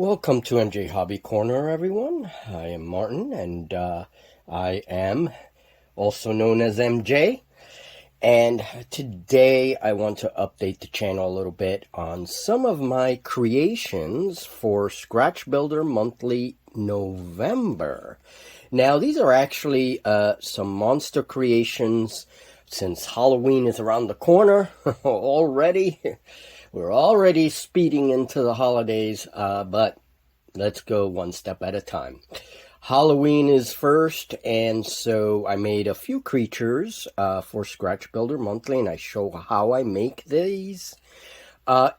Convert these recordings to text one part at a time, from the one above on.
Welcome to MJ Hobby Corner, everyone. I am Martin, and I am also known as MJ. And today I want to update the channel a little bit on some of my creations for Scratch Builder Monthly November. Now, these are actually some monster creations since Halloween is around the corner already. We're already speeding into the holidays, but let's go one step at a time. Halloween is first, and so I made a few creatures for Scratch Builder Monthly, and I show how I make these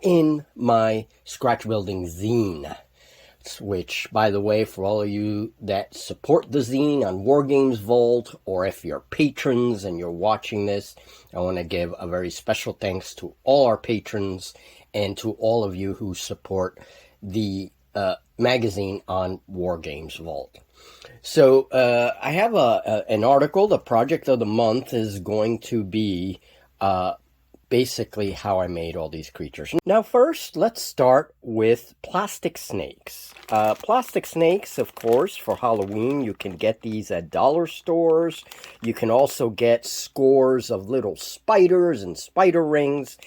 in my Scratch Building Zine. Which, by the way, for all of you that support the zine on Wargames Vault, or if you're patrons and you're watching this, I want to give a very special thanks to all our patrons and to all of you who support the magazine on Wargames Vault. So I have an article. The project of the month is going to be basically how I made all these creatures. Now first, let's start with plastic snakes. Plastic snakes, of course, for Halloween, you can get these at dollar stores. You can also get scores of little spiders and spider rings.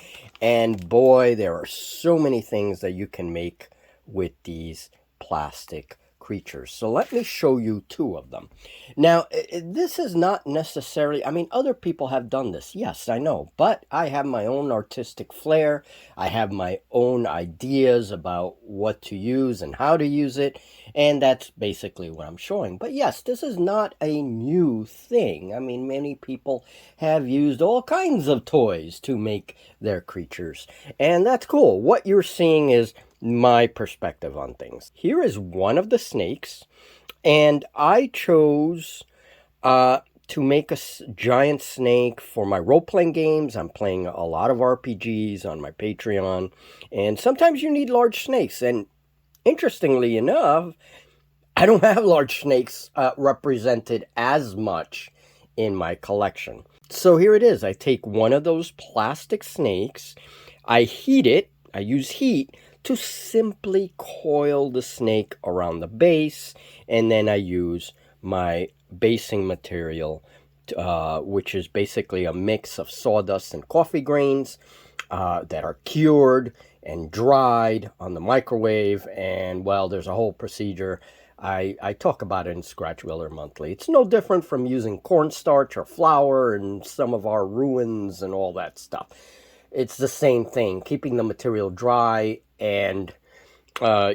And boy, there are so many things that you can make with these plastic creatures. So let me show you two of them. Now, this is not necessarily, I mean, other people have done this. Yes, I know, but I have my own artistic flair. I have my own ideas about what to use and how to use it. And that's basically what I'm showing. But yes, this is not a new thing. I mean, many people have used all kinds of toys to make their creatures. And that's cool. What you're seeing is my perspective on things. Here is one of the snakes, and I chose to make a giant snake for my role-playing games. I'm playing a lot of RPGs on my Patreon, and sometimes you need large snakes, and interestingly enough, I don't have large snakes represented as much in my collection. So here it is. I take one of those plastic snakes, I heat it, I use heat to simply coil the snake around the base, and then I use my basing material, which is basically a mix of sawdust and coffee grains that are cured and dried on the microwave. And well, there's a whole procedure. I talk about it in Scratch Builder Monthly. It's no different from using cornstarch or flour and some of our ruins and all that stuff. It's the same thing, keeping the material dry and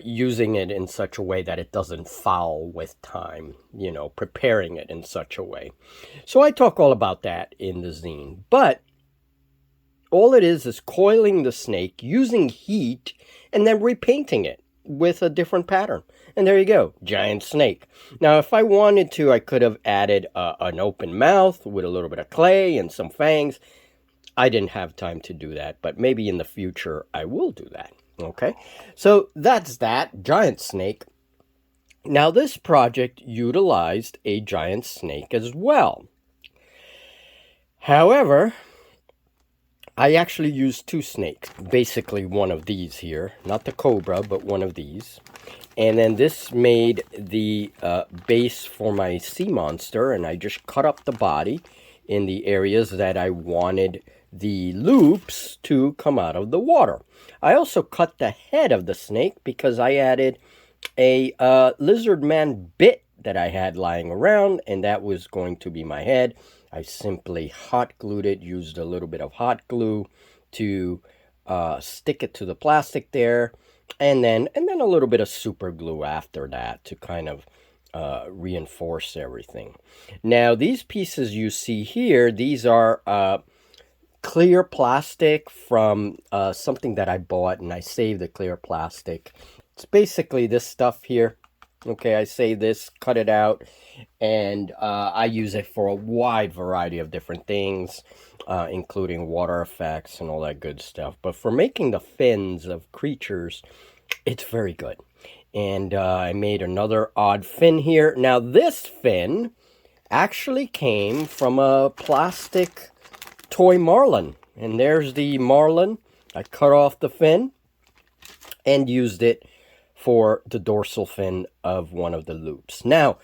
using it in such a way that it doesn't foul with time, you know, preparing it in such a way. So I talk all about that in the zine. But all it is coiling the snake, using heat, and then repainting it with a different pattern. And there you go, giant snake. Now, if I wanted to, I could have added an open mouth with a little bit of clay and some fangs. I didn't have time to do that, but maybe in the future I will do that. Okay, so that's that giant snake. Now, this project utilized a giant snake as well. However, I actually used two snakes. Basically, one of these here, not the cobra, but one of these. And then this made the base for my sea monster, and I just cut up the body in the areas that I wanted the loops to come out of the water. I also cut the head of the snake because I added a lizard man bit that I had lying around, and that was going to be my head. I simply hot glued it, used a little bit of hot glue to stick it to the plastic there, and then a little bit of super glue after that to kind of reinforce everything. Now, these pieces you see here, these are clear plastic from something that I bought, and I saved the clear plastic. It's basically this stuff here. Okay, I save this, cut it out, and I use it for a wide variety of different things, including water effects and all that good stuff. But for making the fins of creatures, it's very good. And I made another odd fin here. Now, this fin actually came from a plastic toy marlin, and there's the marlin. I cut off the fin and used it for the dorsal fin of one of the loops. Now,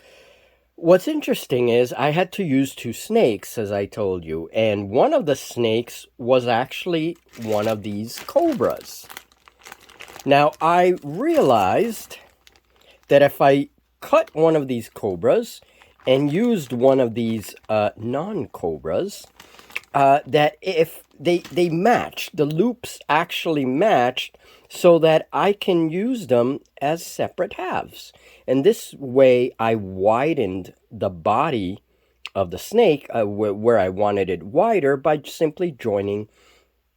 what's interesting is I had to use two snakes, as I told you, and one of the snakes was actually one of these cobras. Now, I realized that if I cut one of these cobras and used one of these non-cobras, that if they matched, the loops actually matched, so that I can use them as separate halves. And this way I widened the body of the snake where I wanted it wider by simply joining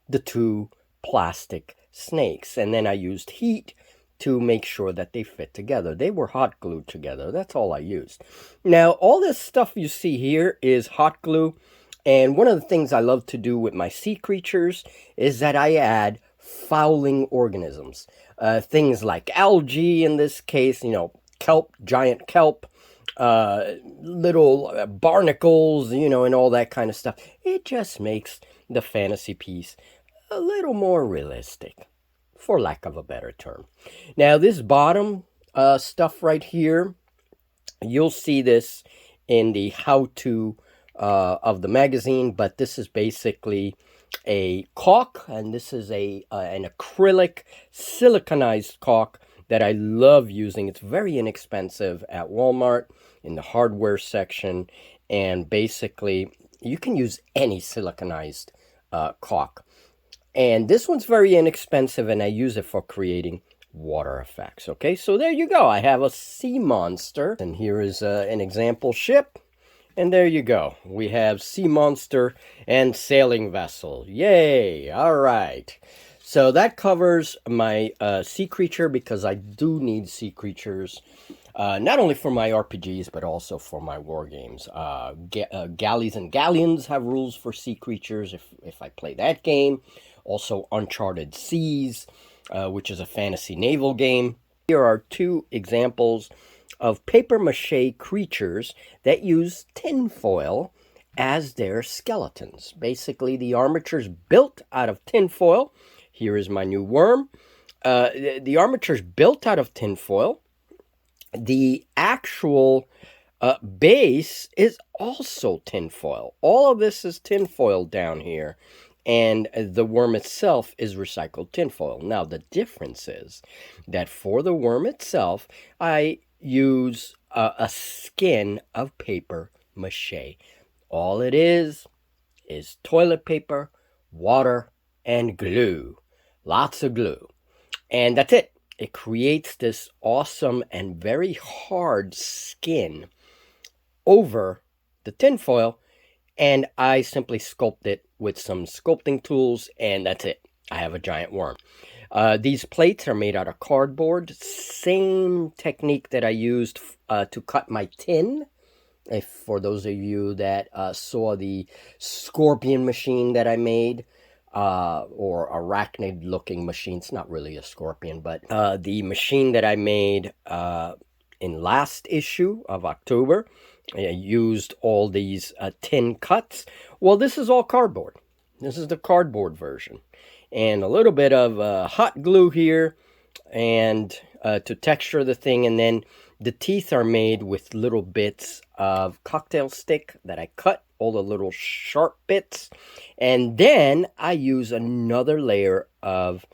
the two plastic snakes. And then I used heat to make sure that they fit together. They were hot glued together. That's all I used. Now, all this stuff you see here is hot glue. And one of the things I love to do with my sea creatures is that I add fouling organisms. Things like algae in this case, you know, kelp, giant kelp, little barnacles, you know, and all that kind of stuff. It just makes the fantasy piece a little more realistic, for lack of a better term. Now, this bottom stuff right here, you'll see this in the how-to of the magazine, but this is basically a caulk, and this is an acrylic siliconized caulk that I love using. It's very inexpensive at Walmart in the hardware section, and basically you can use any siliconized caulk. And this one's very inexpensive, and I use it for creating water effects. Okay, so there you go. I have a sea monster, and here is an example ship. And there you go. We have sea monster and sailing vessel. Yay! All right. So that covers my sea creature, because I do need sea creatures, not only for my RPGs, but also for my war games. Galleys and Galleons have rules for sea creatures if I play that game. Also Uncharted Seas, which is a fantasy naval game. Here are two examples of papier-mâché creatures that use tinfoil as their skeletons. Basically, the armature's built out of tinfoil. Here is my new worm. The armature's built out of tinfoil. The actual base is also tinfoil. All of this is tinfoil down here. And the worm itself is recycled tinfoil. Now, the difference is that for the worm itself, I use a skin of paper mache. All it is toilet paper, water, and glue. Lots of glue. And that's it. It creates this awesome and very hard skin over the tinfoil, and I simply sculpt it with some sculpting tools, and that's it. I have a giant worm. These plates are made out of cardboard. Same technique that I used to cut my tin. If for those of you that saw the scorpion machine that I made, or arachnid-looking machine. It's not really a scorpion, but the machine that I made in last issue of October, I used all these tin cuts. Well, this is all cardboard. This is the cardboard version. And a little bit of hot glue here and to texture the thing. And then the teeth are made with little bits of cocktail stick that I cut, all the little sharp bits. And then I use another layer of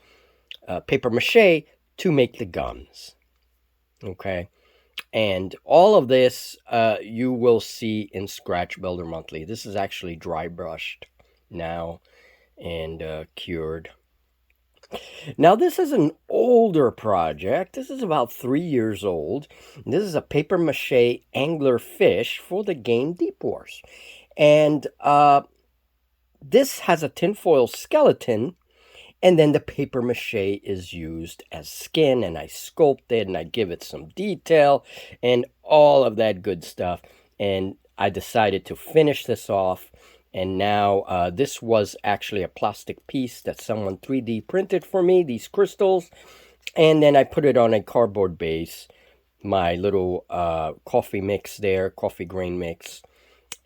paper mache to make the gums. Okay. And all of this you will see in Scratch Builder Monthly. This is actually dry brushed now and cured. Now, this is an older project. This is about 3 years old. This is a paper mache angler fish for the game Deep Wars. And this has a tinfoil skeleton, and then the paper mache is used as skin, and I sculpt it, and I give it some detail, and all of that good stuff. And I decided to finish this off. And now this was actually a plastic piece that someone 3D printed for me, these crystals. And then I put it on a cardboard base, my little coffee mix there, coffee grain mix.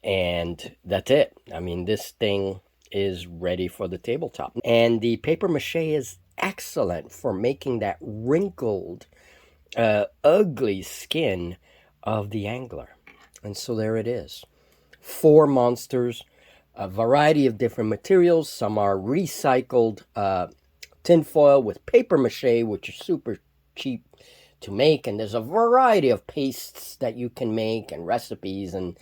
And that's it. I mean, this thing is ready for the tabletop. And the paper mache is excellent for making that wrinkled ugly skin of the angler. And so there it is. 4 monsters, a variety of different materials. Some are recycled tinfoil with paper mache, which is super cheap to make. And there's a variety of pastes that you can make and recipes and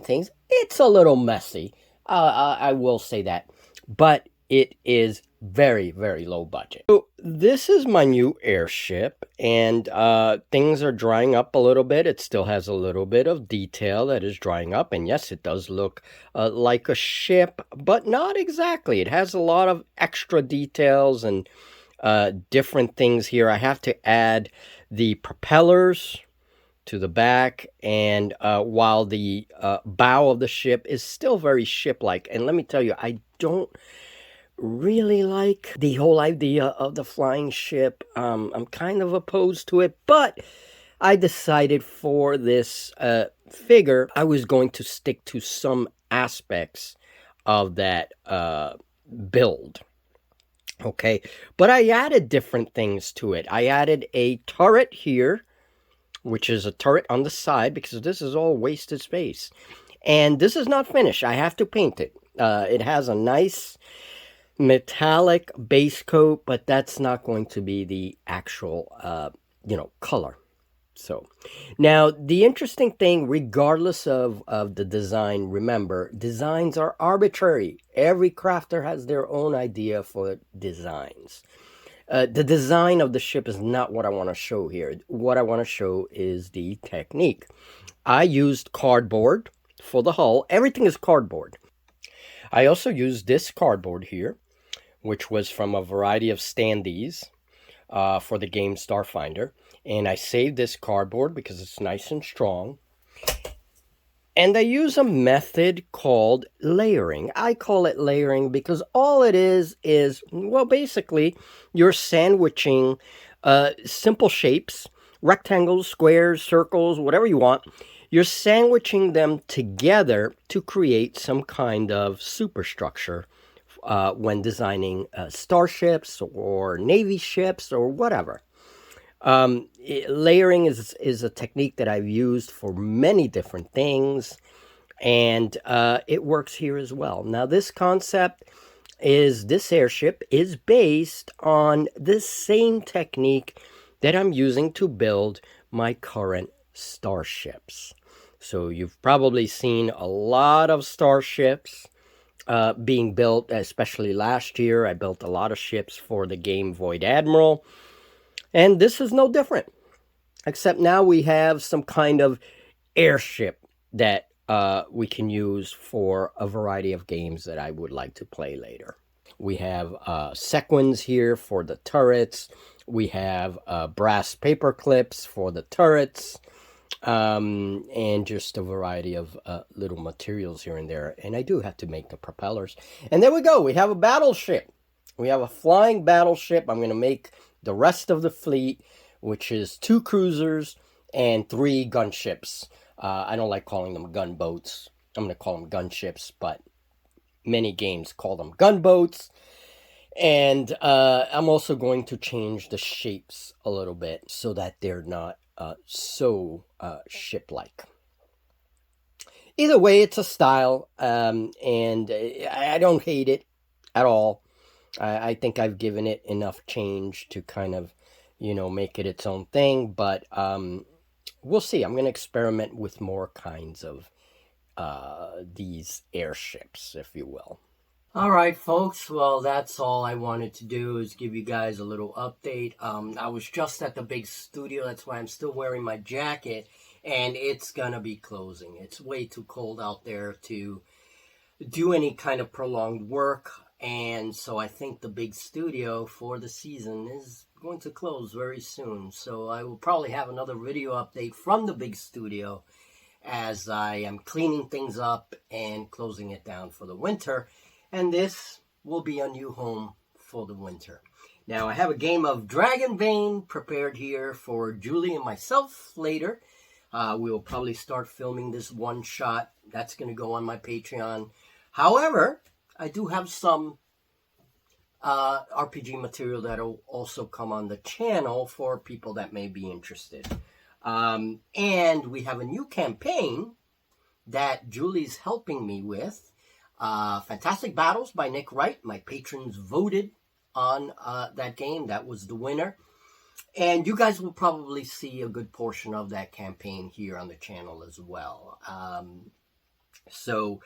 things. It's a little messy. I will say that. But it is very, very low budget. So this is my new airship, and things are drying up a little bit. It still has a little bit of detail that is drying up, and yes, it does look like a ship, but not exactly. It has a lot of extra details and different things here. I have to add the propellers to the back, and while the bow of the ship is still very ship-like, and let me tell you, I don't really like the whole idea of the flying ship. I'm kind of opposed to it, but I decided for this figure, I was going to stick to some aspects of that build. Okay, but I added different things to it. I added a turret here, which is a turret on the side, because this is all wasted space. And this is not finished. I have to paint it. It has a nice metallic base coat, but that's not going to be the actual, color. So now the interesting thing, regardless of the design, remember, designs are arbitrary. Every crafter has their own idea for designs. The design of the ship is not what I want to show here. What I want to show is the technique. I used cardboard for the hull. Everything is cardboard. I also used this cardboard here, which was from a variety of standees for the game Starfinder. And I saved this cardboard because it's nice and strong. And I use a method called layering. I call it layering because all it is, well, basically, you're sandwiching simple shapes, rectangles, squares, circles, whatever you want. You're sandwiching them together to create some kind of superstructure when designing starships or Navy ships or whatever. Layering is a technique that I've used for many different things, and it works here as well. Now, this airship is based on the same technique that I'm using to build my current starships. So you've probably seen a lot of starships being built, especially last year. I built a lot of ships for the game Void Admiral. And this is no different, except now we have some kind of airship that we can use for a variety of games that I would like to play later. We have sequins here for the turrets. We have brass paper clips for the turrets. And just a variety of little materials here and there. And I do have to make the propellers. And there we go. We have a battleship. We have a flying battleship. I'm going to make the rest of the fleet, which is 2 cruisers and 3 gunships. I don't like calling them gunboats. I'm going to call them gunships, but many games call them gunboats. And I'm also going to change the shapes a little bit so that they're not so ship-like. Either way, it's a style, and I don't hate it at all. I think I've given it enough change to kind of, make it its own thing, but we'll see. I'm going to experiment with more kinds of these airships, if you will. All right, folks. Well, that's all I wanted to do is give you guys a little update. I was just at the big studio. That's why I'm still wearing my jacket, and it's going to be closing. It's way too cold out there to do any kind of prolonged work, and so I think the big studio for the season is going to close very soon. So I will probably have another video update from the big studio as I am cleaning things up and closing it down for the winter. And this will be a new home for the winter. Now, I have a game of Dragon Vein prepared here for Julie and myself later. We will probably start filming this one shot. That's going to go on my Patreon. However, I do have some RPG material that'll also come on the channel for people that may be interested. And we have a new campaign that Julie's helping me with. Fantastic Battles by Nick Wright. My patrons voted on that game. That was the winner. And you guys will probably see a good portion of that campaign here on the channel as well. So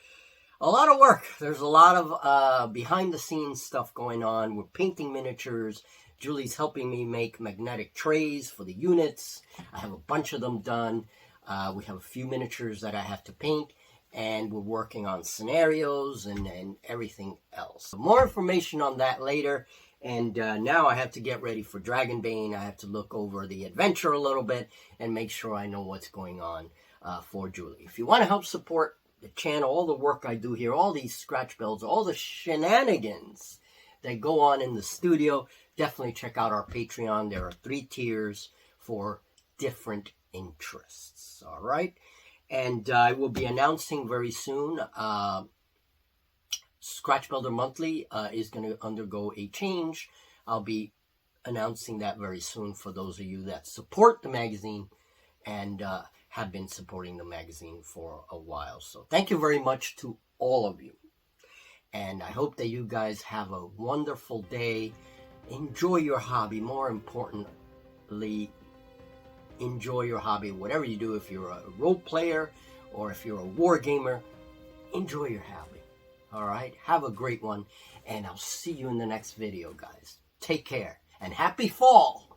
a lot of work. There's a lot of behind-the-scenes stuff going on. We're painting miniatures. Julie's helping me make magnetic trays for the units. I have a bunch of them done. We have a few miniatures that I have to paint. And we're working on scenarios and everything else. More information on that later. And now I have to get ready for Dragonbane. I have to look over the adventure a little bit and make sure I know what's going on for Julie. If you want to help support the channel, all the work I do here, all these scratch builds, all the shenanigans that go on in the studio, definitely check out our Patreon. There are 3 tiers for different interests. All right. And I will be announcing very soon, Scratch Builder Monthly is going to undergo a change. I'll be announcing that very soon for those of you that support the magazine and have been supporting the magazine for a while. So thank you very much to all of you. And I hope that you guys have a wonderful day. Enjoy your hobby. More importantly, enjoy your hobby. Whatever you do, if you're a role player or if you're a war gamer, enjoy your hobby. All right? Have a great one. And I'll see you in the next video, guys. Take care. And happy fall!